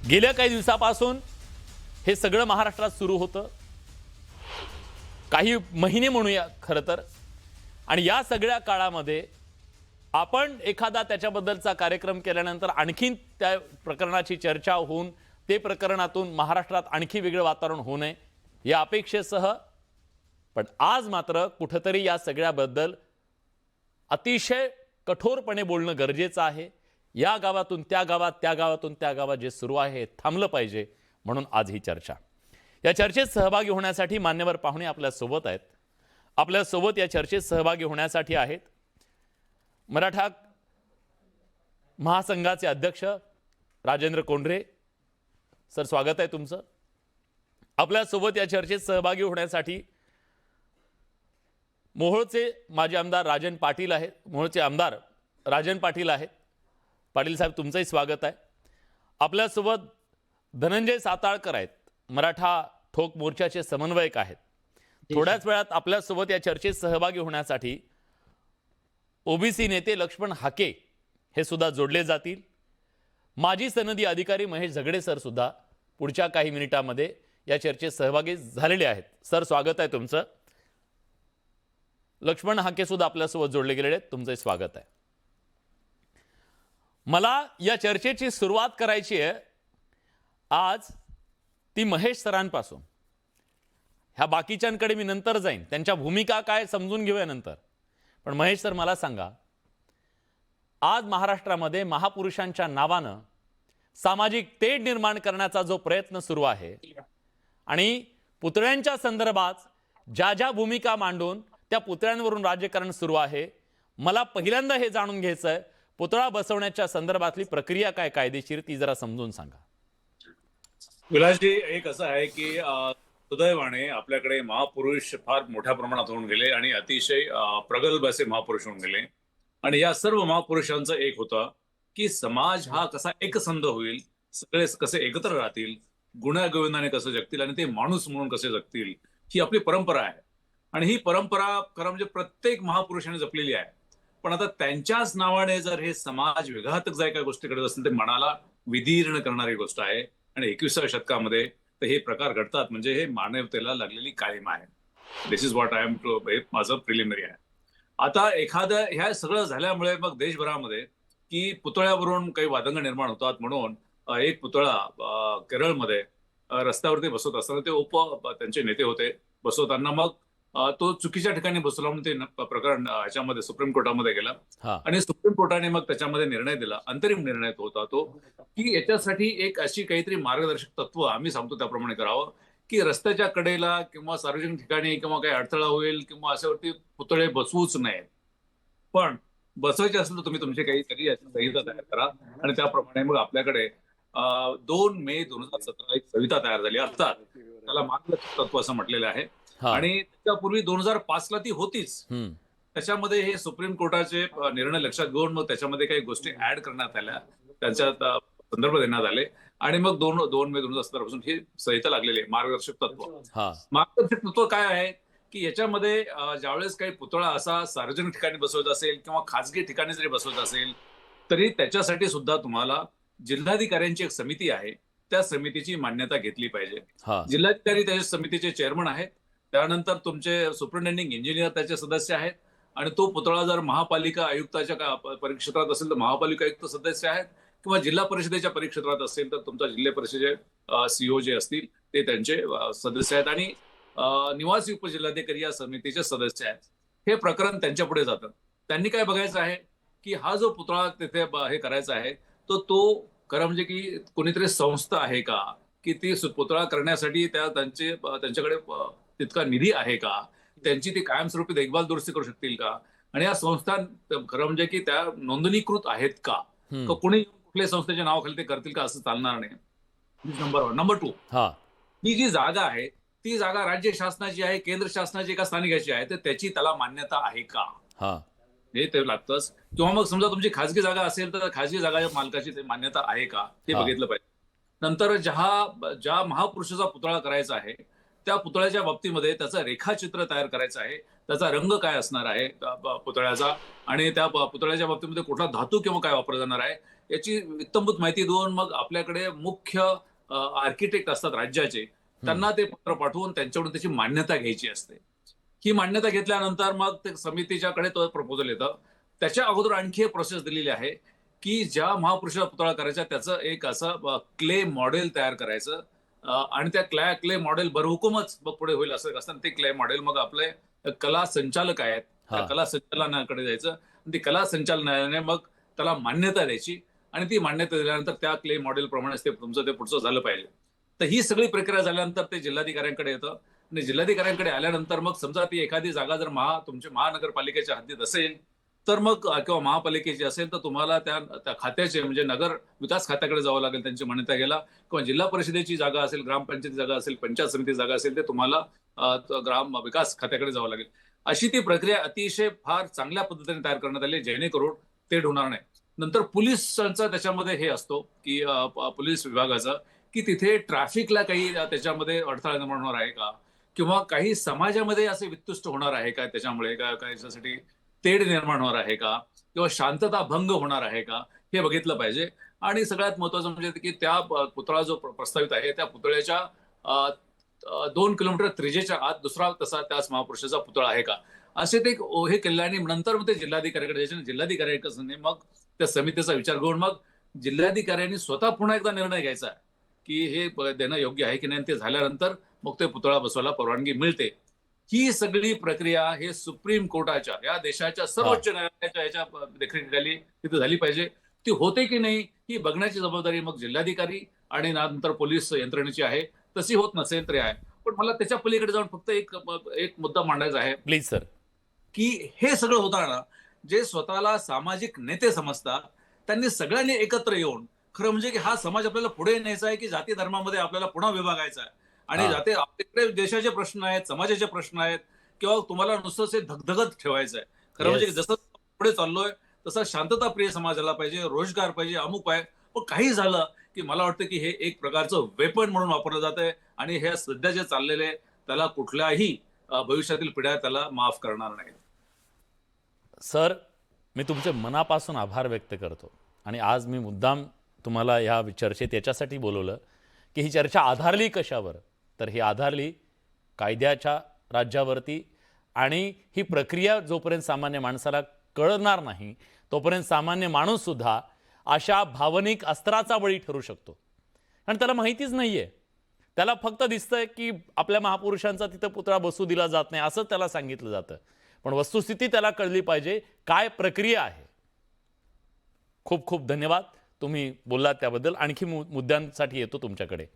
गेल्या काही दिवसापासून हे सगळं महाराष्ट्रात सुरू होतं, काही महिने म्हणूया खरं तर. आणि या सगळ्या काळामध्ये आपण एखादा त्याच्याबद्दलचा कार्यक्रम केल्यानंतर आणखीन त्या प्रकरणाची चर्चा होऊन ते प्रकरणातून महाराष्ट्रात आणखी वेगळं वातावरण होऊ नये या अपेक्षेसह, पण आज मात्र कुठेतरी या सगळ्याबद्दल अतिशय कठोरपणे बोलणं गरजेचं आहे. या गावातून त्या गावात, त्या गावातून त्या गावात जे सुरू आहे हे थांबलं पाहिजे, म्हणून आज ही चर्चा. या चर्चेत सहभागी होण्यासाठी मान्यवर पाहुणे आपल्या सोबत आहेत. आपल्या सोबत या चर्चेत सहभागी होण्यासाठी आहेत मराठा महासंघाचे अध्यक्ष राजेंद्र कोंढरे सर, स्वागत आहे तुमचं. आपल्या सोबत या चर्चेत सहभागी होण्यासाठी मोहोळचे माजी आमदार राजन पाटील आहेत. मोहोळचे आमदार राजन पाटील आहेत. पाटील साहेब, तुमचंही स्वागत आहे. आपल्यासोबत धनंजय साताळकर आहेत, मराठा ठोक मोर्चाचे समन्वयक आहेत. थोड्याच वेळात आपल्यासोबत या चर्चेत सहभागी होण्यासाठी ओबीसी नेते लक्ष्मण हाके हे सुद्धा जोडले जातील. माजी सनदी अधिकारी महेश झगडे सर सुद्धा पुढच्या काही मिनिटांमध्ये या चर्चेत सहभागी झालेले आहेत. सर, स्वागत आहे तुमचं. लक्ष्मण हाके सुद्धा आपल्यासोबत जोडले गेलेले आहेत, तुमचंही स्वागत आहे. मला या चर्चेची सुरुवात करायची आहे आज ती महेश सरांपासून. ह्या बाकीच्यांकडे मी नंतर जाईन, त्यांच्या भूमिका काय समजून घेऊया नंतर. पण महेश सर, मला सांगा, आज महाराष्ट्रामध्ये महापुरुषांच्या नावानं सामाजिक तेढ निर्माण करण्याचा जो प्रयत्न सुरू आहे आणि पुतळ्यांच्या संदर्भात ज्या ज्या भूमिका मांडून त्या पुतळ्यांवरून राजकारण सुरू आहे, मला पहिल्यांदा हे जाणून घ्यायचं आहे, पुतळा बसवण्याच्या संदर्भातली प्रक्रिया काय कायदेशीर ती जरा समजून सांगा. विलासजी, एक असं आहे की सुदैवाने आपल्याकडे महापुरुष फार मोठ्या प्रमाणात होऊन गेले आणि अतिशय प्रगल्भ असे महापुरुष होऊन गेले. आणि या सर्व महापुरुषांचं एक होतं की समाज हा कसा एकसंध होईल, सगळे कसे एकत्र राहतील, गुण्यागोविंदाने कसं जगतील आणि ते माणूस म्हणून कसे जगतील, ही आपली परंपरा आहे. आणि ही परंपरा खरं म्हणजे प्रत्येक महापुरुषाने जपलेली आहे. पण आता त्यांच्याच नावाने जर हे समाज विघातक जाय काय गोष्टी घडत असतील, ते मनाला विदीर्ण करणारी गोष्ट आहे. आणि 21व्या शतकामध्ये तर हे प्रकार घडतात म्हणजे हे मानवतेला लागलेली काळीम आहे. This is what I am to, हे माझं प्रिलिमिनरी आहे. आता एखादं ह्या सगळं झाल्यामुळे मग देशभरामध्ये की पुतळ्यावरून काही वादंग निर्माण होतात, म्हणून एक पुतळा केरळमध्ये रस्त्यावरती बसवत असताना ते त्यांचे नेते होते, बसवताना मग तो चुकीच्या ठिकाणी बसवला म्हणून ते प्रकरण ह्याच्यामध्ये सुप्रीम कोर्टामध्ये गेला. आणि सुप्रीम कोर्टाने मग त्याच्यामध्ये निर्णय दिला, अंतरिम निर्णय होता तो, की याच्यासाठी एक अशी काहीतरी मार्गदर्शक तत्व आम्ही सांगतो त्याप्रमाणे करावं, की रस्त्याच्या कडेला किंवा सार्वजनिक ठिकाणी किंवा काही अडथळा होईल किंवा अशावरती पुतळे बसवूच नये. पण बसवायचे असेल तर तुम्ही तुमचे काही संहिता तयार करा. आणि त्याप्रमाणे मग आपल्याकडे 2 मे 2017 एक संहिता तयार झाली. अर्थात त्याला मार्गदर्शक तत्व असं म्हटलेलं आहे. आणि त्यापूर्वी 2005 ला ती होतीच. त्याच्यामध्ये हे सुप्रीम कोर्टाचे निर्णय लक्षात घेऊन मग त्याच्यामध्ये काही गोष्टी ऍड करण्यात आल्या, त्यांच्या संदर्भ देण्यात आले. आणि मग 2 मे 2017 पासून ही संहिता लागलेली आहे, मार्गदर्शक तत्व. मार्गदर्शक तत्व काय आहे की याच्यामध्ये ज्यावेळेस काही पुतळा असा सार्वजनिक ठिकाणी बसवत असेल किंवा खासगी ठिकाणी जरी बसवत असेल, तरी त्याच्यासाठी सुद्धा तुम्हाला जिल्हाधिकाऱ्यांची एक समिती आहे, त्या समितीची मान्यता घेतली पाहिजे. जिल्हाधिकारी त्या समितीचे चेअरमन आहेत. त्यानंतर तुमचे सुपरिटेंडिंग इंजिनियर त्याचे सदस्य आहेत. आणि तो पुतळा जर महापालिका आयुक्ताच्या परिक्षेत्रात असेल तर महापालिका आयुक्त सदस्य आहेत, किंवा जिल्हा परिषदेच्या परिक्षेत्रात असेल तर तुमचा जिल्हा परिषदेचे सीओ जे असतील ते त्यांचे सदस्य आहेत. आणि निवासी उपजिल्हाधिकारी या समितीचे सदस्य आहेत. हे प्रकरण त्यांच्या पुढे जातं. त्यांनी काय बघायचं आहे की हा जो पुतळा तिथे हे करायचा आहे तो खरं म्हणजे की कोणीतरी संस्था आहे का, की ती पुतळा करण्यासाठी त्यांच्याकडे तितका निधी आहे का, त्यांची ती कायमस्वरूपी देखभाल दुरुस्ती करू शकतील का, आणि या संस्था खरं म्हणजे की त्या नोंदणीकृत आहेत का, कोणी कुठल्या संस्थेच्या नावाखाली ते करतील का, असं चालणार नाही. नंबर 1. नंबर 2, ही जी जागा आहे ती जागा राज्य शासनाची आहे, केंद्र शासनाची का स्थानिकाची आहे, तर त्याची त्याला मान्यता आहे का, हे ते लागतंच. किंवा मग समजा तुमची खासगी जागा असेल तर खासगी जागा मालकाची ते मान्यता आहे का, ते बघितलं पाहिजे. नंतर ज्या महापुरुषाचा पुतळा करायचा आहे त्या पुतळ्याच्या बाबतीमध्ये त्याचं रेखाचित्र तयार करायचं आहे, त्याचा रंग काय असणार आहे त्या पुतळ्याचा, आणि त्या पुतळ्याच्या बाबतीमध्ये कुठला धातू किंवा काय वापरला जाणार आहे याची इत्थंभूत माहिती देऊन मग आपल्याकडे मुख्य आर्किटेक्ट असतात राज्याचे, त्यांना ते पत्र पाठवून त्यांच्याकडून त्याची मान्यता घ्यायची असते. ही मान्यता घेतल्यानंतर मग ते समितीच्याकडे तो प्रपोजल येतं. त्याच्या अगोदर आणखी एक प्रोसेस दिलेली आहे की ज्या महापुरुषाला पुतळा करायचा त्याचं एक असं क्ले मॉडेल तयार करायचं, आणि त्या क्ले मॉडेल बरहुकूमच मग पुढे होईल असं असताना ते क्ले मॉडेल मग आपले कला संचालक आहेत त्या हा. कला संचालनाकडे जायचं, आणि ती कला संचालनालयाने मग त्याला मान्यता द्यायची, आणि ती मान्यता दिल्यानंतर त्या क्ले मॉडेल प्रमाणेच ते तुमचं ते पुढचं झालं पाहिजे. तर ही सगळी प्रक्रिया झाल्यानंतर ते जिल्हाधिकाऱ्यांकडे येतं, आणि जिल्हाधिकाऱ्यांकडे आल्यानंतर मग समजा ती एखादी जागा जर तुमच्या महानगरपालिकेच्या हद्दीत असेल तर मग किंवा महापालिकेची असेल तर तुम्हाला त्या खात्याचे म्हणजे नगर विकास खात्याकडे जावं लागेल त्यांची मान्यता घ्यायला, किंवा जिल्हा परिषदेची जागा असेल, ग्रामपंचायती जागा असेल, पंचायत समिती जागा असेल ते तुम्हाला ग्राम विकास खात्याकडे जावं लागेल. अशी ती प्रक्रिया अतिशय फार चांगल्या पद्धतीने तयार करण्यात आली जेणेकरून ते होणार नाही. नंतर पोलिसांचा त्याच्यामध्ये हे असतो की पोलीस विभागाचा की तिथे ट्रॅफिकला काही त्याच्यामध्ये अडथळा निर्माण होणार आहे का, किंवा काही समाजामध्ये असे वित्तुष्ट होणार आहे का, त्याच्यामुळे काय याच्यासाठी तेढ निर्माण होणार आहे का, किंवा शांतता भंग होणार आहे का, हे बघितलं पाहिजे. आणि सगळ्यात महत्वाचं म्हणजे की त्या पुतळा जो प्रस्तावित आहे त्या पुतळ्याच्या 2 किलोमीटर त्रिज्येच्या आत दुसरा तसा त्याच महापुरुषाचा पुतळा आहे का, असे ते हे केले. आणि नंतर मग ते जिल्हाधिकाऱ्याकडे जायचे, जिल्हाधिकाऱ्यांनी मग त्या समितीचा विचार करून मग जिल्हाधिकाऱ्यांनी स्वतः पुन्हा एकदा निर्णय घ्यायचा की हे देणं योग्य आहे की नाही. ते झाल्यानंतर मग ते पुतळा बसवायला परवानगी मिळते. ही सगळी प्रक्रिया हे सुप्रीम कोर्टाच्या या देशाच्या सर्वोच्च न्यायालयाच्या याच्या देखरेखीखाली तिथे झाली पाहिजे. ती होते की नाही ही बघण्याची जबाबदारी मग जिल्हाधिकारी आणि नंतर पोलीस यंत्रणेची आहे. तशी होत नसेल तरी आहे. पण मला त्याच्या पलीकडे जाऊन फक्त एक मुद्दा मांडायचा आहे प्लीज सर. की हे सगळं होताना जे स्वतःला सामाजिक नेते समजतात त्यांनी सगळ्यांनी एकत्र येऊन खरं म्हणजे की हा समाज आपल्याला पुढे न्यायचा आहे की जाती धर्मामध्ये आपल्याला पुन्हा विभागायचा आहे, आणि जाते आपल्याकडे देशाचे प्रश्न आहेत, समाजाचे प्रश्न आहेत, किंवा तुम्हाला नुसतंच हे धगधगत ठेवायचं आहे. खरं म्हणजे की जसं पुढे चाललोय तसा शांतता प्रिय समाज झाला पाहिजे, रोजगार पाहिजे, अमुक आहे. पण काही झालं की मला वाटतं की हे एक प्रकारचं वेपन म्हणून वापरलं जात आहे, आणि हे सध्या जे चाललेले त्याला कुठल्याही भविष्यातील पिढ्या त्याला माफ करणार नाहीत. सर, मी तुमचे मनापासून आभार व्यक्त करतो. आणि आज मी मुद्दाम तुम्हाला ह्या चर्चेत याच्यासाठी बोलवलं की ही चर्चा आधारली कशावर, तर ही आधारली कायद्याच्या राज्यावरती. आणि ही प्रक्रिया जोपर्यंत सामान्य माणसाला कळणार नाही तोपर्यंत सामान्य माणूससुद्धा अशा भावनिक अस्त्राचा बळी ठरू शकतो. आणि त्याला माहितीच नाही आहे. त्याला फक्त दिसतंय की आपल्या महापुरुषांचा तिथं पुतळा बसू दिला जात नाही असं त्याला सांगितलं जातं. पण वस्तुस्थिती त्याला कळली पाहिजे, काय प्रक्रिया आहे. खूप खूप धन्यवाद तुम्ही बोललात त्याबद्दल. आणखी मुद्द्यांसाठी येतो तुमच्याकडे.